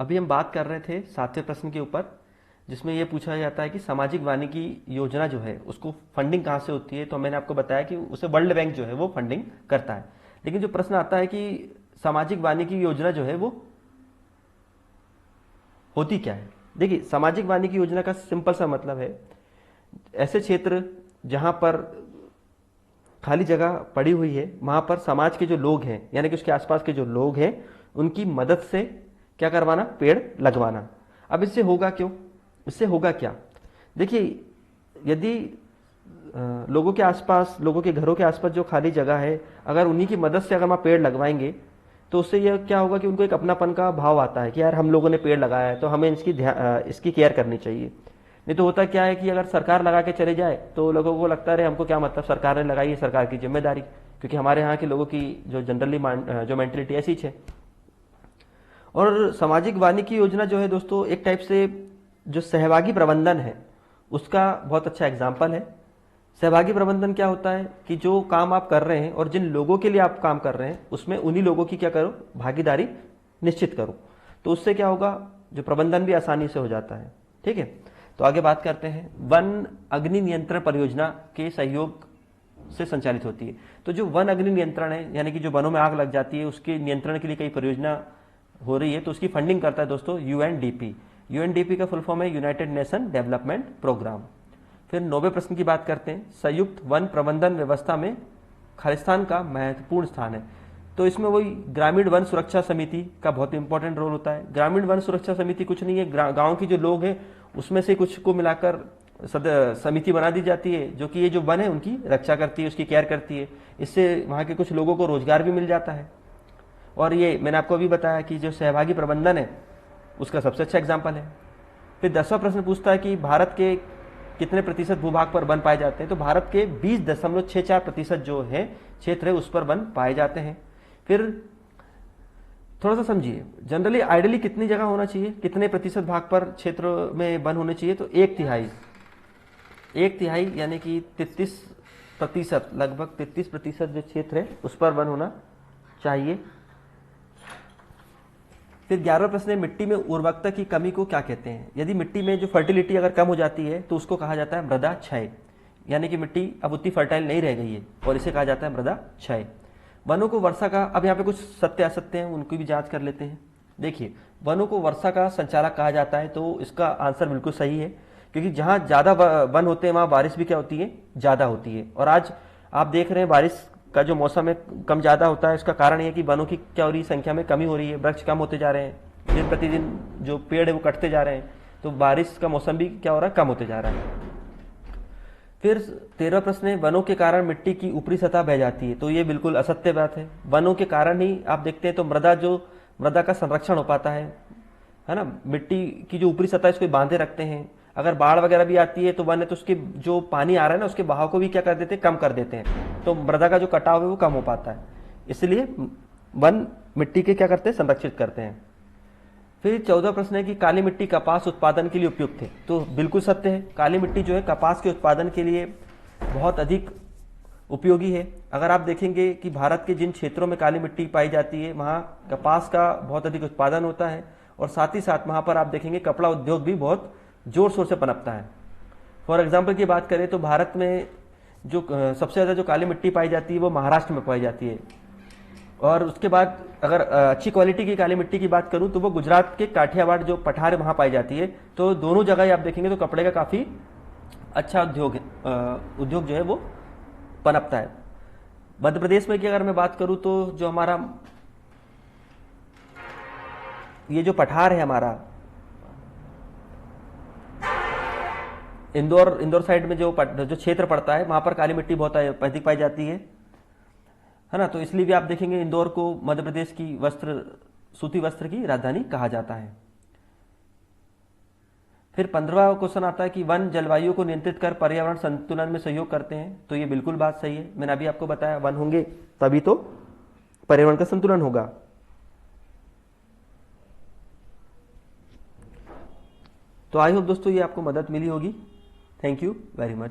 अभी हम बात कर रहे थे 7वें प्रश्न के ऊपर, जिसमें यह पूछा जाता है कि सामाजिक वानिकी योजना जो है उसको फंडिंग कहाँ से होती है। तो मैंने आपको बताया कि उसे वर्ल्ड बैंक जो है वो फंडिंग करता है। लेकिन जो प्रश्न आता है कि सामाजिक वानिकी योजना जो है वो होती क्या है। देखिए, सामाजिक वानिकी योजना का सिंपल सा मतलब है ऐसे क्षेत्र जहां पर खाली जगह पड़ी हुई है, वहां पर समाज के जो लोग हैं, यानी कि उसके आसपास के जो लोग हैं, उनकी मदद से क्या करवाना, पेड़ लगवाना। अब इससे होगा क्यों, इससे होगा क्या। देखिए, यदि लोगों के आसपास, लोगों के घरों के आसपास जो खाली जगह है, अगर उन्हीं की मदद से अगर वहाँ पेड़ लगवाएंगे तो उससे यह क्या होगा कि उनको एक अपनापन का भाव आता है कि यार हम लोगों ने पेड़ लगाया है तो हमें इसकी केयर करनी चाहिए। नहीं तो होता क्या है कि अगर सरकार लगा के चले जाए तो लोगों को लगता है हमको क्या मतलब, सरकार ने लगाई है, सरकार की जिम्मेदारी। क्योंकि हमारे यहाँ के लोगों की जो जनरली जो मेंटेलिटी ऐसी है। और सामाजिक वानिकी योजना जो है दोस्तों, एक टाइप से जो सहभागी प्रबंधन है उसका बहुत अच्छा एग्जाम्पल है। सहभागी प्रबंधन क्या होता है कि जो काम आप कर रहे हैं और जिन लोगों के लिए आप काम कर रहे हैं उसमें उन्हीं लोगों की क्या करो, भागीदारी निश्चित करो। तो उससे क्या होगा, जो प्रबंधन भी आसानी से हो जाता है। ठीक है, तो आगे बात करते हैं। वन अग्नि नियंत्रण परियोजना के सहयोग से संचालित होती है। तो जो वन अग्नि नियंत्रण है, यानी कि जो वनों में आग लग जाती है उसके नियंत्रण के लिए कई परियोजना हो रही है, तो उसकी फंडिंग करता है दोस्तों यूएनडीपी। यूएनडीपी का फुल फॉर्म है यूनाइटेड नेशन डेवलपमेंट प्रोग्राम। फिर 9वें प्रश्न की बात करते हैं। संयुक्त वन प्रबंधन व्यवस्था में खालिस्तान का महत्वपूर्ण स्थान है। तो इसमें वही ग्रामीण वन सुरक्षा समिति का बहुत इंपॉर्टेंट रोल होता है। ग्रामीण वन सुरक्षा समिति कुछ नहीं है, गांव की जो लोग हैं उसमें से कुछ को मिलाकर समिति बना दी जाती है जो कि ये जो वन है उनकी रक्षा करती है, उसकी केयर करती है। इससे वहाँ के कुछ लोगों को रोजगार भी मिल जाता है। और ये मैंने आपको अभी बताया कि जो सहभागी प्रबंधन है उसका सबसे अच्छा एग्जाम्पल है। फिर 10वां प्रश्न पूछता है कि भारत के कितने प्रतिशत भूभाग पर वन पाए जाते हैं। तो भारत के 20.64% जो है क्षेत्र है उस पर वन पाए जाते हैं। फिर थोड़ा सा समझिए, जनरली आइडियली कितनी जगह होना चाहिए, कितने प्रतिशत भाग पर क्षेत्र में वन होने चाहिए। तो 1/3, 1/3 यानी कि 33%, लगभग 33% जो क्षेत्र है उस पर वन होना चाहिए। फिर 11वां प्रश्न है, मिट्टी में उर्वरकता की कमी को क्या कहते हैं। यदि मिट्टी में जो फर्टिलिटी अगर कम हो जाती है तो उसको कहा जाता है मृदा क्षय, यानी कि मिट्टी अब उतनी फर्टाइल नहीं रह गई है और इसे कहा जाता है मृदा क्षय। वनों को वर्षा का, अब यहाँ पे कुछ सत्य असत्य हैं उनको भी जांच कर लेते हैं। देखिए, वनों को वर्षा का संचालक कहा जाता है, तो इसका आंसर बिल्कुल सही है। क्योंकि जहां ज्यादा वन होते हैं वहां बारिश भी क्या होती है, ज्यादा होती है। और आज आप देख रहे हैं बारिश का जो मौसम है कम ज्यादा होता है। इसका कारण यह कि वनों की क्या हो रही है, संख्या में कमी हो रही है, वृक्ष कम होते जा रहे हैं, दिन प्रतिदिन जो पेड़ है वो कटते जा रहे हैं, तो बारिश का मौसम भी क्या हो रहा है, कम होते जा रहा है। फिर 13वां प्रश्न है, वनों के कारण मिट्टी की ऊपरी सतह बह जाती है। तो ये बिल्कुल असत्य बात है। वनों के कारण ही आप देखते हैं तो मृदा का संरक्षण हो पाता है ना। मिट्टी की जो ऊपरी सतह है इसको बांधे रखते हैं। अगर बाढ़ वगैरह भी आती है तो वन है तो उसके जो पानी आ रहा है ना उसके बहाव को भी क्या कर देते हैं, कम कर देते हैं। तो मृदा का जो कटाव है वो कम हो पाता है। इसलिए वन मिट्टी के क्या करते हैं, संरक्षित करते हैं। फिर 14वां प्रश्न है कि काली मिट्टी कपास उत्पादन के लिए उपयुक्त है। तो बिल्कुल सत्य है, काली मिट्टी जो है कपास के उत्पादन के लिए बहुत अधिक उपयोगी है। अगर आप देखेंगे कि भारत के जिन क्षेत्रों में काली मिट्टी पाई जाती है वहाँ कपास का बहुत अधिक उत्पादन होता है, और साथ ही साथ वहाँ पर आप देखेंगे कपड़ा उद्योग भी बहुत जोर शोर से पनपता है। फॉर एग्जाम्पल की बात करें तो भारत में जो सबसे ज़्यादा जो काली मिट्टी पाई जाती है वो महाराष्ट्र में पाई जाती है। और उसके बाद अगर अच्छी क्वालिटी की काली मिट्टी की बात करूं तो वो गुजरात के काठियावाड़ जो पठार वहां पाई जाती है। तो दोनों जगह आप देखेंगे तो कपड़े का काफी अच्छा उद्योग जो है वो पनपता है। मध्य प्रदेश में की अगर मैं बात करूं तो जो हमारा ये जो पठार है हमारा इंदौर साइड में जो क्षेत्र पड़ता है वहां पर काली मिट्टी बहुत अधिक पाई जाती है ना। तो इसलिए भी आप देखेंगे इंदौर को मध्य प्रदेश की सूती वस्त्र की राजधानी कहा जाता है। फिर 15वां क्वेश्चन आता है कि वन जलवायु को नियंत्रित कर पर्यावरण संतुलन में सहयोग करते हैं। तो ये बिल्कुल बात सही है, मैंने अभी आपको बताया वन होंगे तभी तो पर्यावरण का संतुलन होगा। तो आई होप दोस्तों ये आपको मदद मिली होगी। Thank you very much.